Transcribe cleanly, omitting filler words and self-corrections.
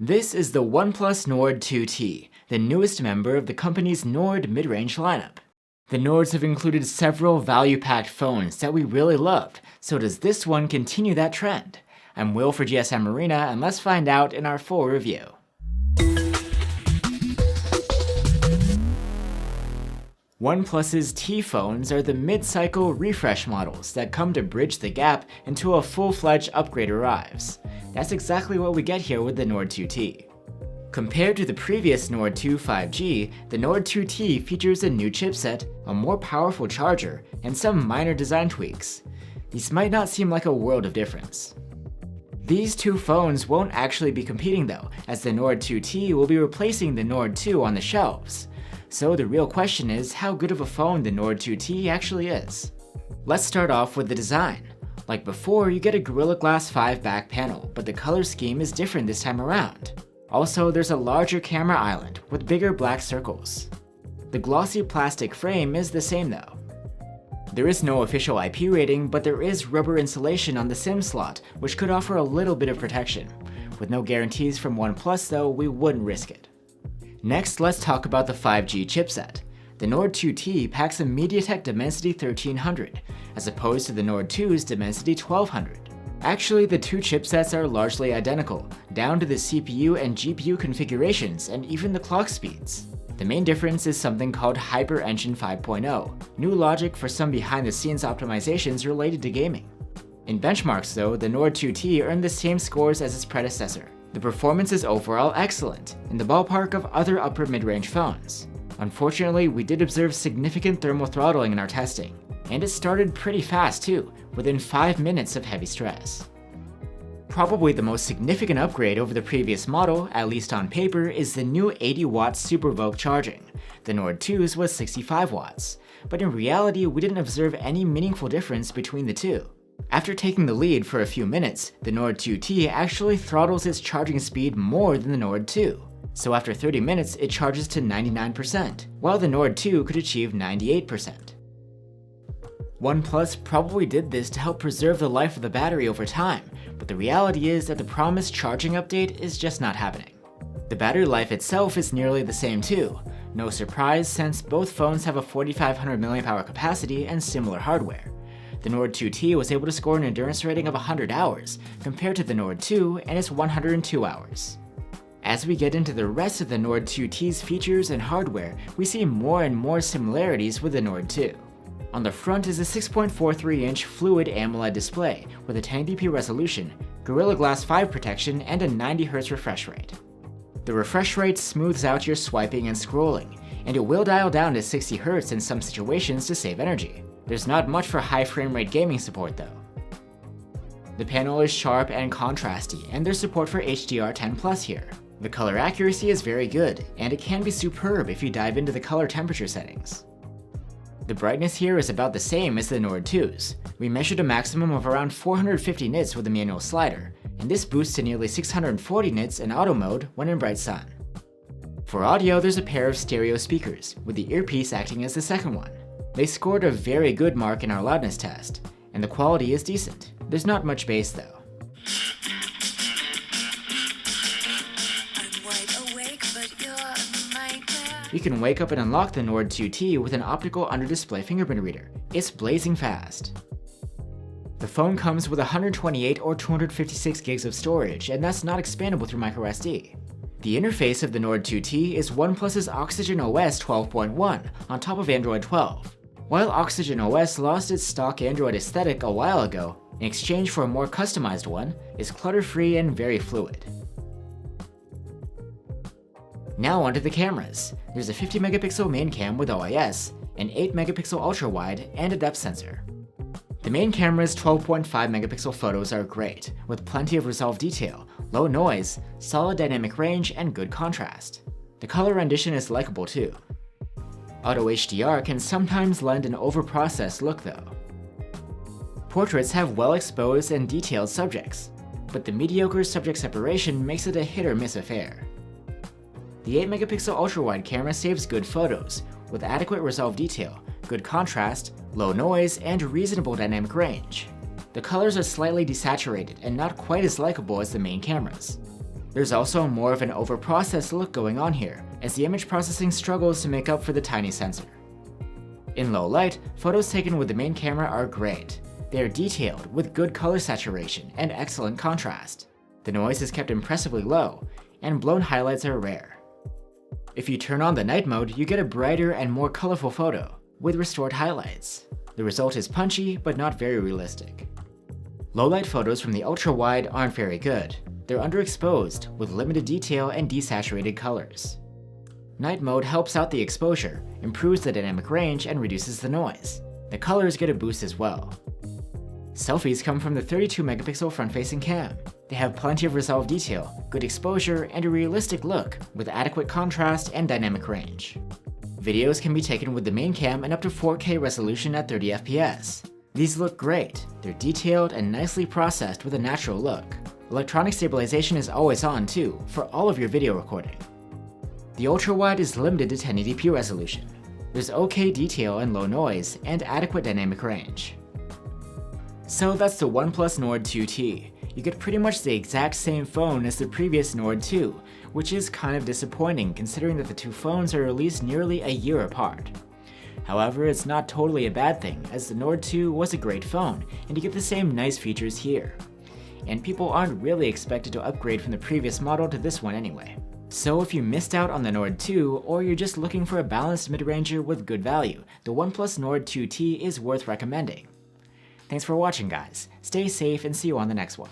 This is the OnePlus Nord 2T, the newest member of the company's Nord mid-range lineup. The Nords have included several value-packed phones that we really loved, so does this one continue that trend? I'm Will for GSM Arena, and let's find out in our full review. OnePlus's T phones are the mid-cycle refresh models that come to bridge the gap until a full-fledged upgrade arrives. That's exactly what we get here with the Nord 2T. Compared to the previous Nord 2 5G, the Nord 2T features a new chipset, a more powerful charger, and some minor design tweaks. These might not seem like a world of difference. These two phones won't actually be competing though, as the Nord 2T will be replacing the Nord 2 on the shelves. So the real question is how good of a phone the Nord 2T actually is. Let's start off with the design. Like before, you get a Gorilla Glass 5 back panel, but the color scheme is different this time around. Also, there's a larger camera island with bigger black circles. The glossy plastic frame is the same though. There is no official IP rating, but there is rubber insulation on the SIM slot, which could offer a little bit of protection. With no guarantees from OnePlus though, we wouldn't risk it. Next, let's talk about the 5G chipset. The Nord 2T packs a MediaTek Dimensity 1300, as opposed to the Nord 2's Dimensity 1200. Actually, the two chipsets are largely identical, down to the CPU and GPU configurations and even the clock speeds. The main difference is something called Hyper Engine 5.0, new logic for some behind-the-scenes optimizations related to gaming. In benchmarks though, the Nord 2T earned the same scores as its predecessor. The performance is overall excellent, in the ballpark of other upper mid-range phones. Unfortunately, we did observe significant thermal throttling in our testing, and it started pretty fast too, within 5 minutes of heavy stress. Probably the most significant upgrade over the previous model, at least on paper, is the new 80-watt SuperVOOC charging. The Nord 2's was 65 watts, but in reality we didn't observe any meaningful difference between the two. After taking the lead for a few minutes, the Nord 2T actually throttles its charging speed more than the Nord 2. So after 30 minutes, it charges to 99%, while the Nord 2 could achieve 98%. OnePlus probably did this to help preserve the life of the battery over time, but the reality is that the promised charging update is just not happening. The battery life itself is nearly the same too. No surprise since both phones have a 4500 mAh capacity and similar hardware. The Nord 2T was able to score an endurance rating of 100 hours, compared to the Nord 2 and its 102 hours. As we get into the rest of the Nord 2T's features and hardware, we see more and more similarities with the Nord 2. On the front is a 6.43-inch fluid AMOLED display with a 1080p resolution, Gorilla Glass 5 protection, and a 90Hz refresh rate. The refresh rate smooths out your swiping and scrolling, and it will dial down to 60Hz in some situations to save energy. There's not much for high frame rate gaming support though. The panel is sharp and contrasty, and there's support for HDR10+ here. The color accuracy is very good, and it can be superb if you dive into the color temperature settings. The brightness here is about the same as the Nord 2's. We measured a maximum of around 450 nits with the manual slider, and this boosts to nearly 640 nits in auto mode when in bright sun. For audio, there's a pair of stereo speakers, with the earpiece acting as the second one. They scored a very good mark in our loudness test, and the quality is decent. There's not much bass though. You can wake up and unlock the Nord 2T with an optical under-display fingerprint reader. It's blazing fast. The phone comes with 128 or 256 gigs of storage, and that's not expandable through microSD. The interface of the Nord 2T is OnePlus's Oxygen OS 12.1 on top of Android 12. While Oxygen OS lost its stock Android aesthetic a while ago, in exchange for a more customized one, it's clutter-free and very fluid. Now onto the cameras. There's a 50-megapixel main cam with OIS, an 8-megapixel ultra-wide, and a depth sensor. The main camera's 12.5-megapixel photos are great, with plenty of resolved detail, low noise, solid dynamic range, and good contrast. The color rendition is likable too. Auto HDR can sometimes lend an overprocessed look though. Portraits have well-exposed and detailed subjects, but the mediocre subject separation makes it a hit-or-miss affair. The 8-megapixel ultra-wide camera saves good photos, with adequate resolve detail, good contrast, low noise, and reasonable dynamic range. The colors are slightly desaturated and not quite as likable as the main cameras. There's also more of an overprocessed look going on here, as the image processing struggles to make up for the tiny sensor. In low light, photos taken with the main camera are great. They are detailed, with good color saturation and excellent contrast. The noise is kept impressively low, and blown highlights are rare. If you turn on the night mode, you get a brighter and more colorful photo, with restored highlights. The result is punchy, but not very realistic. Low-light photos from the ultra-wide aren't very good. They're underexposed, with limited detail and desaturated colors. Night mode helps out the exposure, improves the dynamic range, and reduces the noise. The colors get a boost as well. Selfies come from the 32-megapixel front-facing cam. They have plenty of resolved detail, good exposure, and a realistic look, with adequate contrast and dynamic range. Videos can be taken with the main cam and up to 4K resolution at 30 FPS. These look great. They're detailed and nicely processed with a natural look. Electronic stabilization is always on too, for all of your video recording. The ultra-wide is limited to 1080p resolution. There's okay detail and low noise, and adequate dynamic range. So that's the OnePlus Nord 2T. You get pretty much the exact same phone as the previous Nord 2, which is kind of disappointing considering that the two phones are released nearly a year apart. However, it's not totally a bad thing, as the Nord 2 was a great phone, and you get the same nice features here. And people aren't really expected to upgrade from the previous model to this one anyway. So if you missed out on the Nord 2, or you're just looking for a balanced mid-ranger with good value, the OnePlus Nord 2T is worth recommending. Thanks for watching guys, stay safe and see you on the next one.